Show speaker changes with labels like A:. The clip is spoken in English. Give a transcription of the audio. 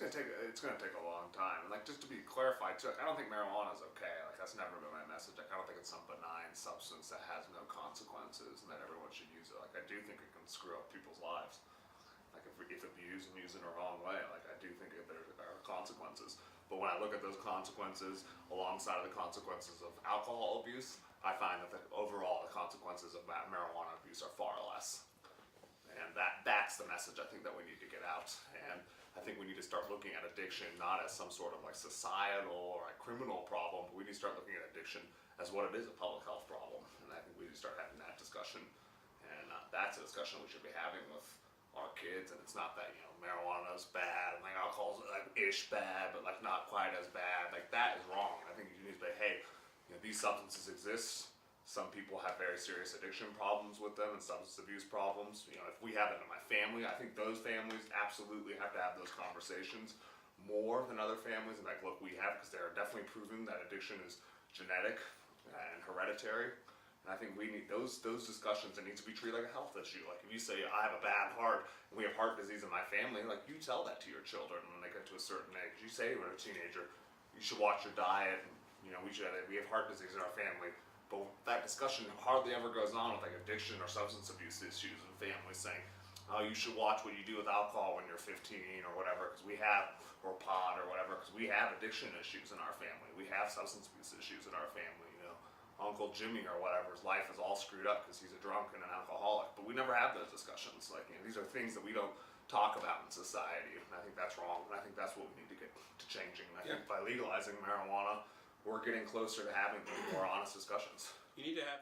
A: it's gonna take a long time. And like just to be clarified too, like, I don't think marijuana is okay. Like that's never been my message. Like I don't think it's some benign substance that has no consequences and that everyone should use it. Like I do think it can screw up people's lives. Like if abused and used in the wrong way, like I do think there are consequences. But when I look at those consequences alongside of the consequences of alcohol abuse, I find that overall the consequences of marijuana abuse are far less. And that's the message I think that we need to get out. And I think we need to start looking at addiction not as some sort of like societal or like criminal problem, but we need to start looking at addiction as what it is, a public health problem. And I think we need to start having that discussion. And that's a discussion we should be having with our kids. And it's not that, marijuana is bad and like alcohol's like ish bad, but like not quite as bad. Like that is wrong. And I think you need to say, hey, these substances exist. Some people have very serious addiction problems with them and substance abuse problems. If we have it in my family, I think those families absolutely have to have those conversations more than other families. And like, look, we have, because they're definitely proven that addiction is genetic and hereditary. And I think we need those discussions that need to be treated like a health issue. Like if you say, I have a bad heart and we have heart disease in my family, like you tell that to your children when they get to a certain age. You say when they're a teenager, you should watch your diet. And, we have heart disease in our family. But that discussion hardly ever goes on with like addiction or substance abuse issues and families saying, oh, you should watch what you do with alcohol when you're 15 or whatever, because we have, or pot or whatever, because we have addiction issues in our family. We have substance abuse issues in our family. Uncle Jimmy or whatever's life is all screwed up because he's a drunk and an alcoholic. But we never have those discussions. Like, these are things that we don't talk about in society. And I think that's wrong. And I think that's what we need to get to changing. And I think by legalizing marijuana, we're getting closer to having more honest discussions.
B: You need to have